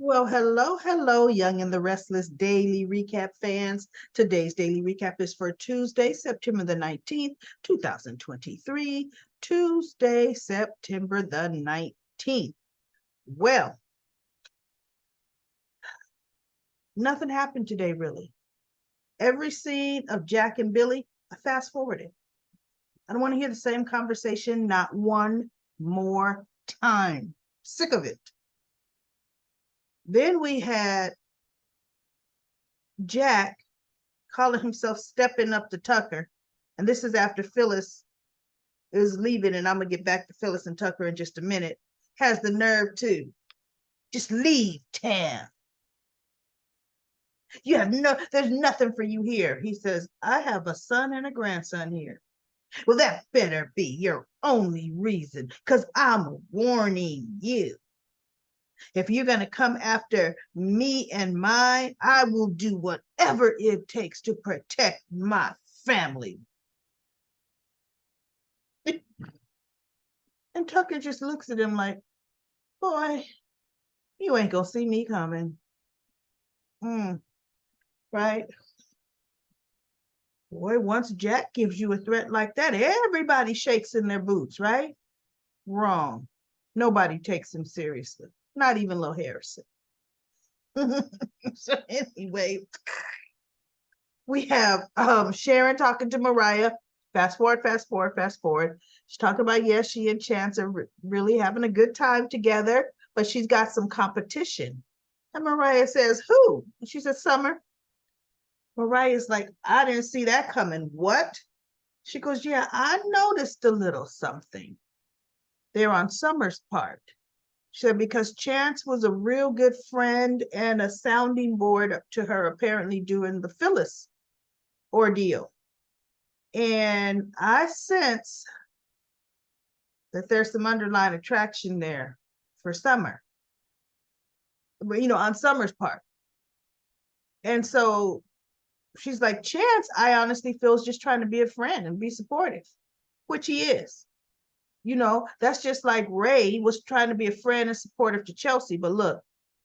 Well, hello, Young and the Restless Daily Recap fans. Today's Daily Recap is for Tuesday, September the 19th, 2023. Tuesday, September the 19th. Well, nothing happened today, really. Every scene of Jack and Billy, I fast forwarded. I don't want to hear the same conversation not one more time. Sick of it. Then we had Jack calling himself stepping up to Tucker. And this is after Phyllis is leaving, and I'm gonna get back to Phyllis and Tucker in just a minute. Has the nerve to just leave town. There's nothing for you here. He says, I have a son and a grandson here. Well, that better be your only reason, because I'm warning you. If you're going to come after me and mine, I will do whatever it takes to protect my family. And Tucker just looks at him like, boy, you ain't going to see me coming. Right? Boy, once Jack gives you a threat like that, everybody shakes in their boots, right? Wrong. Nobody takes him seriously, not even Lil Harrison. So anyway, we have Sharon talking to Mariah. Fast forward, fast forward, fast forward. She's talking about, yes, she and Chance are really having a good time together, but she's got some competition. And Mariah says, who? And she says, Summer. Mariah's like, I didn't see that coming. What? She goes, yeah, I noticed a little something there on Summer's part. She said, because Chance was a real good friend and a sounding board to her, apparently, during the Phyllis ordeal. And I sense that there's some underlying attraction there for Summer, on Summer's part. And so she's like, Chance, I honestly feel is just trying to be a friend and be supportive, which he is. That's just like Ray was trying to be a friend and supportive to Chelsea. But look,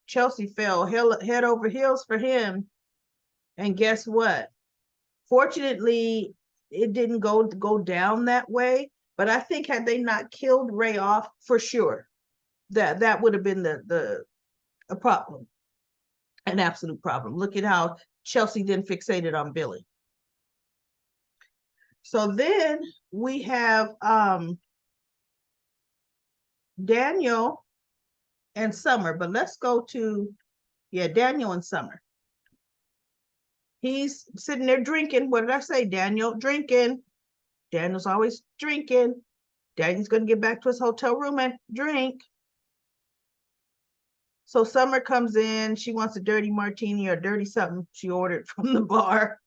Chelsea fell head over heels for him. And guess what? Fortunately, it didn't go down that way. But I think had they not killed Ray off, for sure, that would have been a problem, an absolute problem. Look at how Chelsea then fixated on Billy. So then we have Daniel and Summer, but let's go to, Daniel and Summer. He's sitting there drinking. What did I say? Daniel drinking. Daniel's always drinking. Daniel's going to get back to his hotel room and drink. So Summer comes in. She wants a dirty martini or dirty something she ordered from the bar,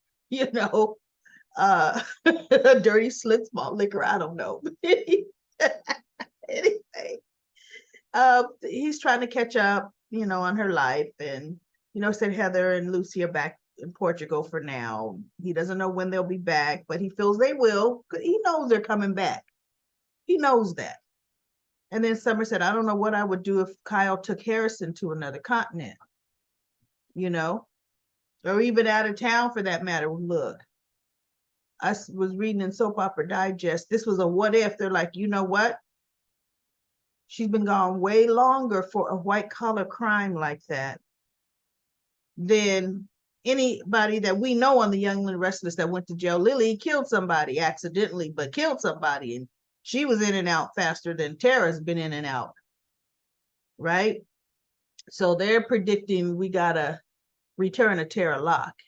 a dirty slit malt liquor. I don't know. Anyway, he's trying to catch up, on her life. And, said Heather and Lucy are back in Portugal for now. He doesn't know when they'll be back, but he feels they will. He knows they're coming back. He knows that. And then Summer said, I don't know what I would do if Kyle took Harrison to another continent, or even out of town for that matter. Look, I was reading in Soap Opera Digest. This was a what if. They're like, you know what? She's been gone way longer for a white collar crime like that than anybody that we know on the Young and Restless that went to jail. Lily killed somebody accidentally, but killed somebody. And she was in and out faster than Tara's been in and out. Right? So they're predicting we got to return of Tara Locke.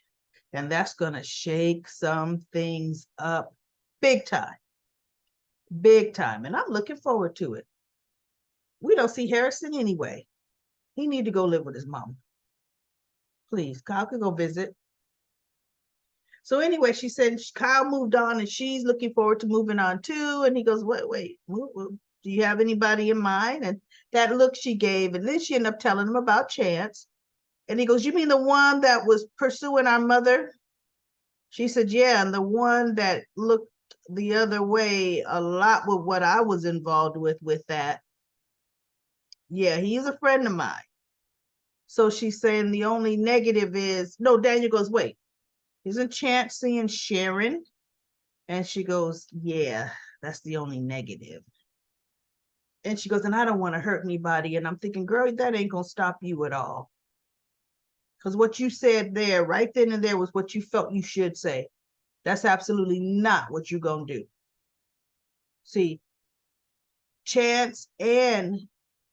And that's going to shake some things up big time. Big time. And I'm looking forward to it. We don't see Harrison anyway. He need to go live with his mom. Please, Kyle could go visit. So anyway, she said Kyle moved on and she's looking forward to moving on too. And he goes, wait, do you have anybody in mind? And that look she gave. And then she ended up telling him about Chance. And he goes, you mean the one that was pursuing our mother? She said, yeah, and the one that looked the other way a lot with what I was involved with that. Yeah, he's a friend of mine. So she's saying the only negative is, no, Daniel goes, wait, isn't Chance seeing Sharon? And she goes, yeah, that's the only negative. And she goes, and I don't want to hurt anybody. And I'm thinking, girl, that ain't going to stop you at all. Because what you said there, right then and there, was what you felt you should say. That's absolutely not what you're going to do. See, Chance and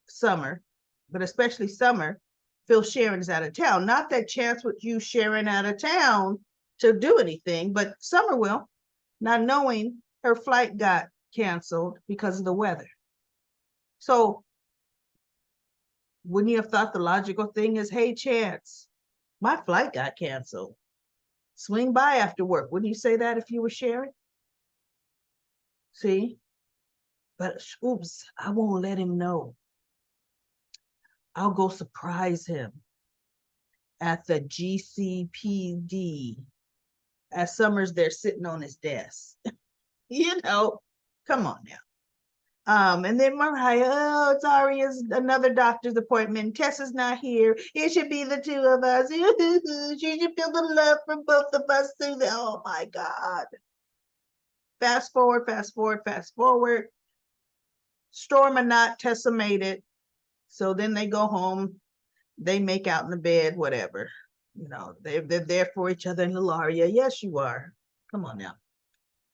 Summer, but especially Summer, feel Sharon is out of town. Not that Chance would use Sharon out of town to do anything, but Summer will, not knowing her flight got canceled because of the weather. So wouldn't you have thought the logical thing is, hey, Chance, my flight got canceled. Swing by after work. Wouldn't you say that if you were Sharon? See? But oops, I won't let him know. I'll go surprise him at the GCPD as Summer's there sitting on his desk. You know, come on now. And then Mariah, oh, it's Aria's another doctor's appointment. Tessa's not here. It should be the two of us. She should feel the love from both of us. Oh my God. Fast forward, fast forward, fast forward. Storm or not, Tessa made it. So then they go home. They make out in the bed, whatever. You know, they're there for each other. And Hilaria, yes, you are. Come on now.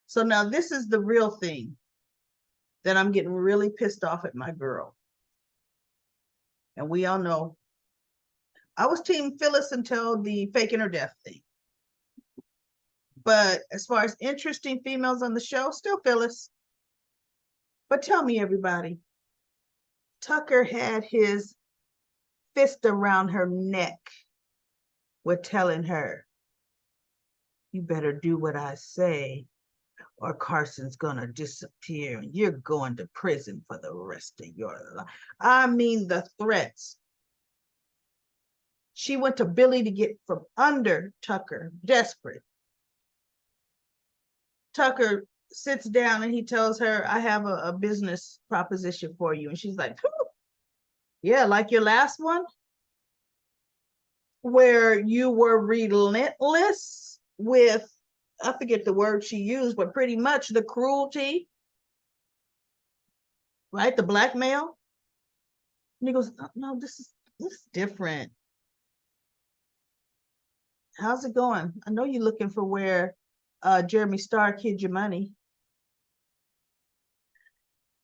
So now this is the real thing that I'm getting really pissed off at my girl. And we all know I was team Phyllis until the faking her death thing. But as far as interesting females on the show, still Phyllis. But tell me, everybody, Tucker had his fist around her neck with telling her, you better do what I say or Carson's gonna disappear and you're going to prison for the rest of your life. I mean, the threats. She went to Billy to get from under Tucker, desperate. Tucker sits down and he tells her, I have a business proposition for you. And she's like, yeah, like your last one, where you were relentless with, I forget the word she used, but pretty much the cruelty, right? The blackmail. And he goes, no, this is different. How's it going? I know you're looking for where Jeremy Stark hid your money.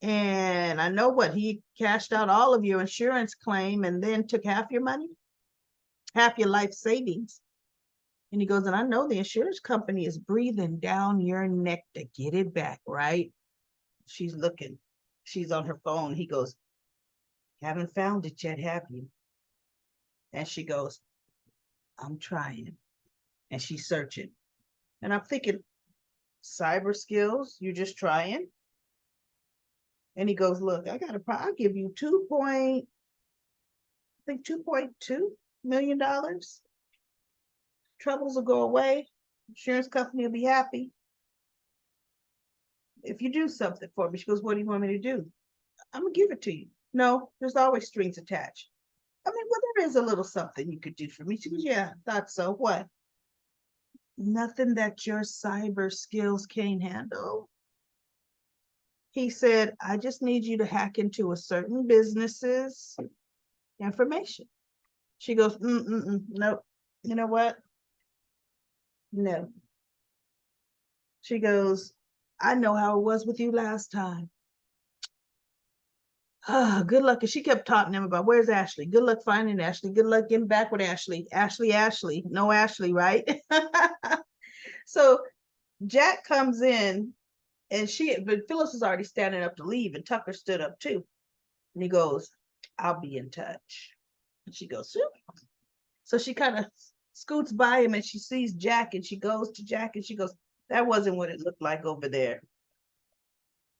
And I know what he cashed out all of your insurance claim and then took half your money, half your life savings. And he goes, and I know the insurance company is breathing down your neck to get it back, right? She's looking, she's on her phone. He goes, haven't found it yet, have you? And she goes, I'm trying. And she's searching. And I'm thinking, cyber skills, you're just trying? And he goes, look, I'll give you $2.2 million. Troubles will go away. Insurance company will be happy. If you do something for me, she goes, what do you want me to do? I'm gonna give it to you. No, there's always strings attached. I mean, well, there is a little something you could do for me. She goes, yeah, I thought so. What? Nothing that your cyber skills can't handle. He said, I just need you to hack into a certain business's information. She goes, nope. You know what? No. She goes, I know how it was with you last time. Good luck. And she kept talking to him about, where's Ashley? Good luck finding Ashley. Good luck getting back with Ashley. Ashley. No Ashley, right? So Jack comes in but Phyllis was already standing up to leave and Tucker stood up too. And he goes, I'll be in touch. And she goes, Super. So she kind of scoots by him and she sees Jack and she goes to Jack and she goes, that wasn't what it looked like over there.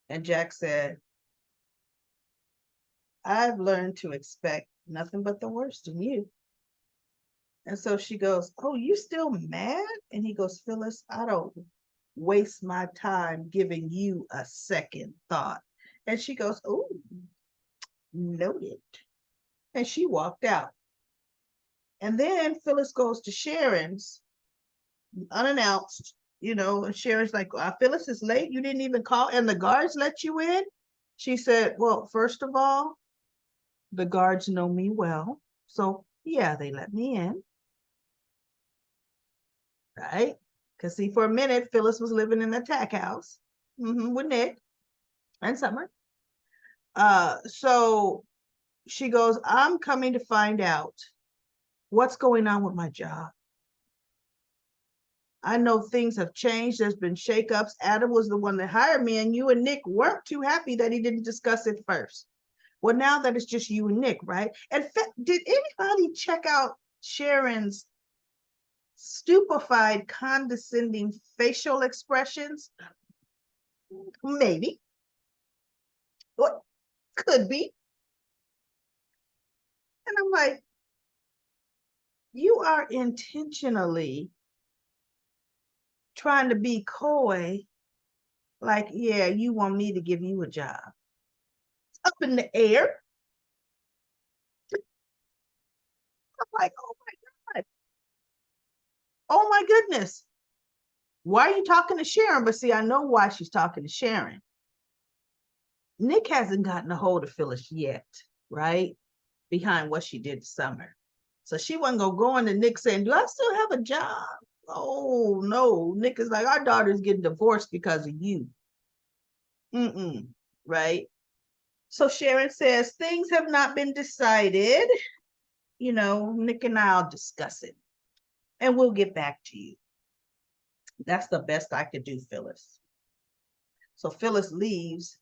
And Jack said, I've learned to expect nothing but the worst in you. And so she goes, oh, you still mad? And he goes, Phyllis, I don't waste my time giving you a second thought. And she goes, oh, noted. And she walked out. And then Phyllis goes to Sharon's unannounced, and Sharon's like, Phyllis is late. You didn't even call, and the guards let you in. She said, well, first of all, the guards know me well. So, yeah, they let me in. Right? Because, see, for a minute, Phyllis was living in the attack house with Nick and Summer. So she goes, I'm coming to find out what's going on with my job. I know things have changed. There's been shakeups. Adam was the one that hired me, and you and Nick weren't too happy that he didn't discuss it first. Well, now that it's just you and Nick, right? And did anybody check out Sharon's stupefied, condescending facial expressions? Maybe. What could be. And I'm like, you are intentionally trying to be coy, like, yeah, you want me to give you a job. It's up in the air. I'm like, oh my God. Oh my goodness. Why are you talking to Sharon? But see, I know why she's talking to Sharon. Nick hasn't gotten a hold of Phyllis yet, right? Behind what she did this summer. So she wasn't going to go into Nick saying, do I still have a job? Oh, no. Nick is like, our daughter's getting divorced because of you. Right? So Sharon says, things have not been decided. Nick and I'll discuss it. And we'll get back to you. That's the best I could do, Phyllis. So Phyllis leaves.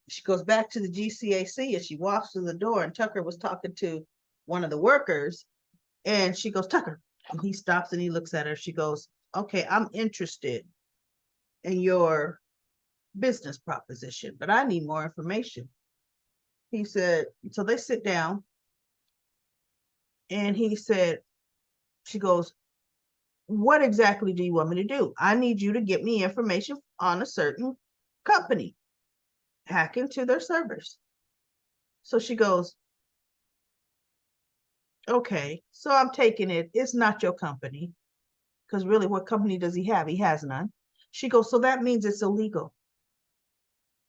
She goes back to the GCAC and she walks through the door, and Tucker was talking to one of the workers, and she goes, Tucker. And he stops and he looks at her. She goes, okay, I'm interested in your business proposition, but I need more information. He said, so they sit down, and he said, she goes, what exactly do you want me to do? I need you to get me information on a certain company, hack into their servers. So she goes, okay, so I'm taking it's not your company, because really, what company does he have? He has none. She goes, so that means it's illegal.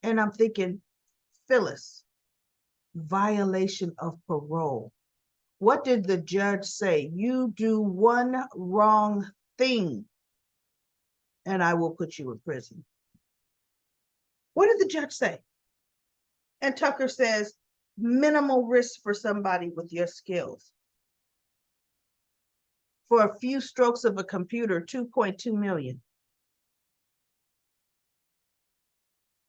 And I'm thinking, Phyllis, violation of parole. What did the judge say? You do one wrong thing, and I will put you in prison. What did the judge say? And Tucker says, minimal risk for somebody with your skills. For a few strokes of a computer, 2.2 million.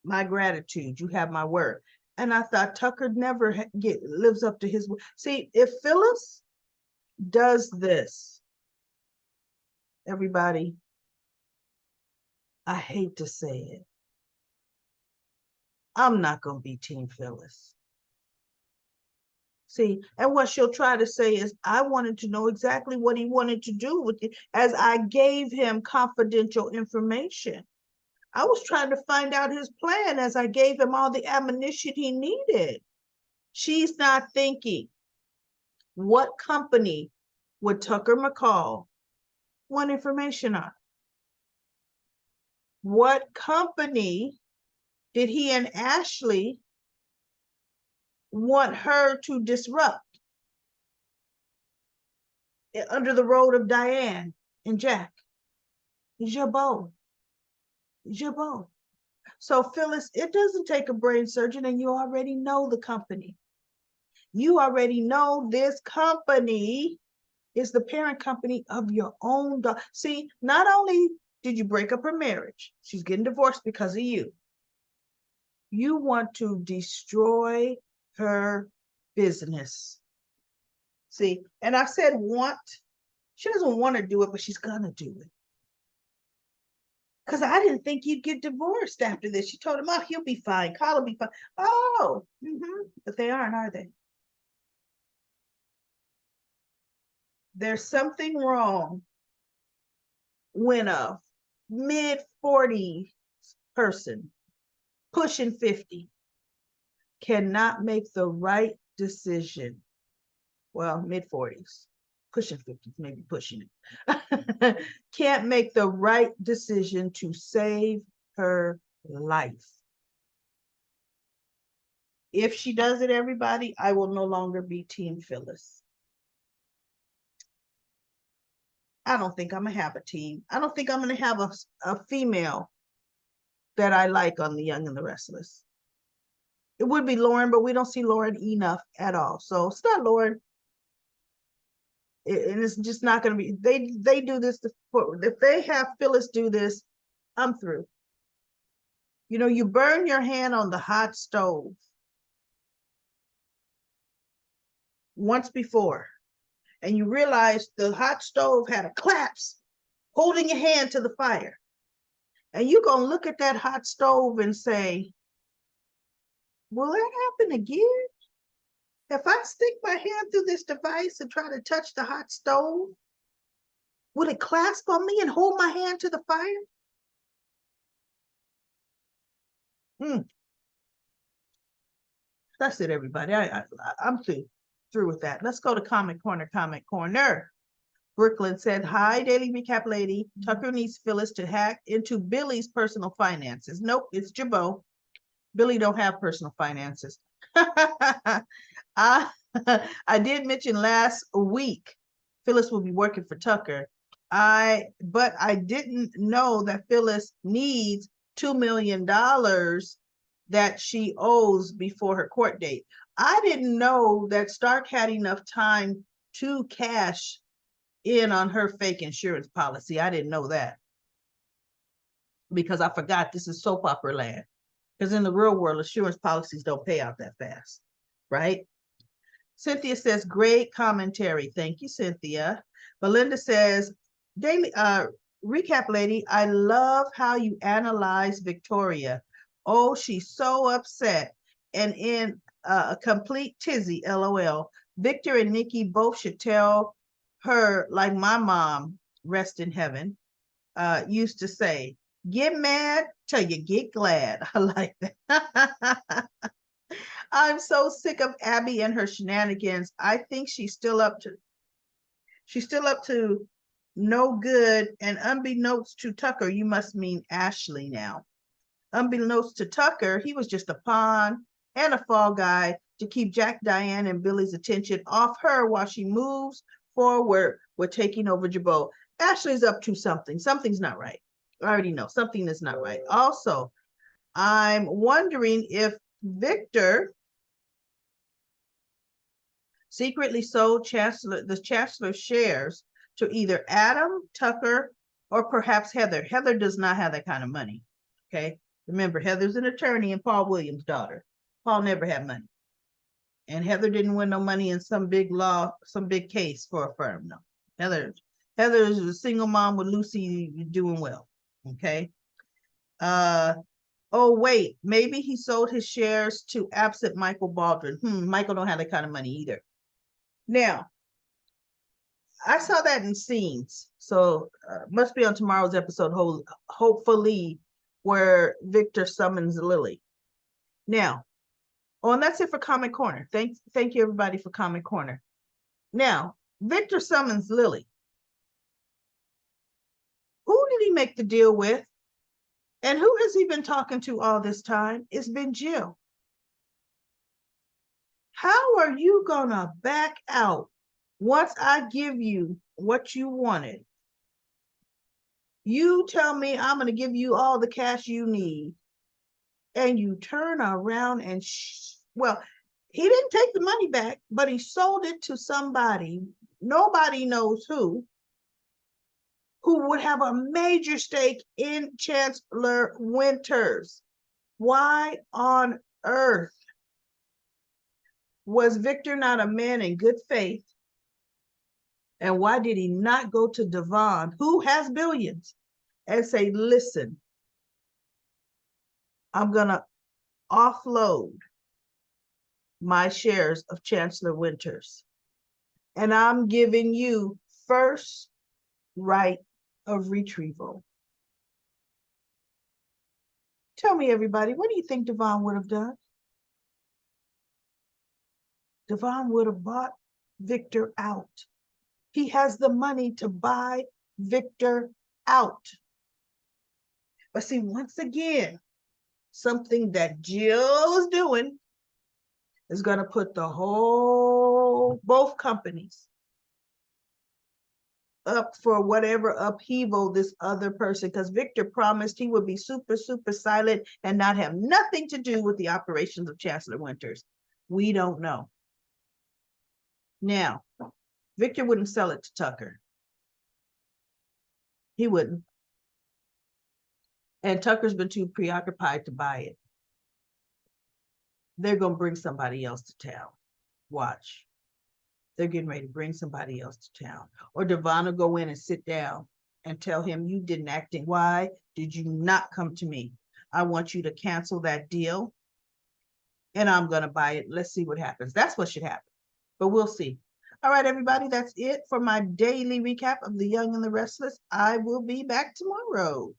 My gratitude. You have my word. And I thought Tucker never lives up to his word. See, if Phyllis does this, everybody, I hate to say it, I'm not going to be Team Phyllis. See, and what she'll try to say is, I wanted to know exactly what he wanted to do with it, as I gave him confidential information. I was trying to find out his plan as I gave him all the ammunition he needed. She's not thinking, what company would Tucker McCall want information on? What company did he and Ashley want her to disrupt under the road of Diane and Jack? Jabot. So Phyllis, it doesn't take a brain surgeon, and you already know the company. You already know this company is the parent company of your own daughter. See, not only did you break up her marriage, she's getting divorced because of you. You want to destroy her business. See, and I said want. She doesn't want to do it, but she's gonna do it. Because I didn't think you'd get divorced after this. She told him, oh, he'll be fine. Carl will be fine. Oh, but they aren't, are they? There's something wrong when a mid-40s person pushing 50 cannot make the right decision well, mid-40s, pushing 50s, maybe pushing it, can't make the right decision to save her life. If she does it, everybody, I will no longer be Team Phyllis. I don't think I'm going to have a team. I don't think I'm going to have a female that I like on The Young and the Restless. It would be Lauren, but we don't see Lauren enough at all. So it's not Lauren. And it's just not going to be. They do this. If they have Phyllis do this, I'm through. You know, you burn your hand on the hot stove once before, and you realize the hot stove had a clasp holding your hand to the fire. And you're going to look at that hot stove and say, will that happen again? If I stick my hand through this device and try to touch the hot stove, will it clasp on me and hold my hand to the fire? That's it, everybody. I'm through with that. Let's go to Comment Corner. Comment Corner. Brooklyn said, hi, Daily Recap Lady. Tucker needs Phyllis to hack into Billy's personal finances. Nope, it's Jabot. Billy don't have personal finances. I did mention last week Phyllis will be working for Tucker. But I didn't know that Phyllis needs $2 million that she owes before her court date. I didn't know that Stark had enough time to cash in on her fake insurance policy. I didn't know that because I forgot this is soap opera land. Because in the real world, insurance policies don't pay out that fast, right? Cynthia says, great commentary. Thank you, Cynthia. Belinda says, daily recap lady, I love how you analyze Victoria. Oh, she's so upset and in a complete tizzy, LOL. Victor and Nikki both should tell her, like my mom, rest in heaven, used to say, get mad till you get glad. I like that. I'm so sick of Abby and her shenanigans. I think she's still up to no good. And unbeknownst to Tucker, you must mean Ashley now. Unbeknownst to Tucker, he was just a pawn and a fall guy to keep Jack, Diane, and Billy's attention off her while she moves forward with taking over Jabot. Ashley's up to something. Something's not right. I already know something is not right. Also, I'm wondering if Victor secretly sold the Chancellor shares to either Adam, Tucker, or perhaps Heather. Heather does not have that kind of money. Okay. Remember, Heather's an attorney and Paul Williams' daughter. Paul never had money. And Heather didn't win no money in some big case for a firm. No. Heather is a single mom with Lucy doing well. Okay. Oh, wait, maybe he sold his shares to absent Michael Baldwin. Michael don't have that kind of money either. Now, I saw that in scenes, so must be on tomorrow's episode, hopefully, where Victor summons Lily. Now, and that's it for Comment Corner. Thank you, everybody, for Comment Corner. Now, Victor summons Lily. Who did he make the deal with? And who has he been talking to all this time? It's been Jill. How are you gonna back out once I give you what you wanted? You tell me I'm gonna give you all the cash you need, and you turn around and well, he didn't take the money back, but he sold it to somebody, nobody knows who would have a major stake in Chancellor Winters. Why on earth was Victor not a man in good faith? And why did he not go to Devon, who has billions, and say, listen, I'm going to offload my shares of Chancellor Winters, and I'm giving you first right of retrieval. Tell me, everybody, what do you think Devon would have done? Devon would have bought Victor out. He has the money to buy Victor out. But see, once again, something that Jill is doing is going to put both companies up for whatever upheaval this other person, because Victor promised he would be super, super silent and not have nothing to do with the operations of Chancellor Winters. We don't know. Now, Victor wouldn't sell it to Tucker. He wouldn't. And Tucker's been too preoccupied to buy it. They're going to bring somebody else to town. Watch. They're getting ready to bring somebody else to town. Or Devon will go in and sit down and tell him, you didn't act in. Why did you not come to me? I want you to cancel that deal and I'm going to buy it. Let's see what happens. That's what should happen. But we'll see. All right, everybody, that's it for my daily recap of The Young and the Restless. I will be back tomorrow.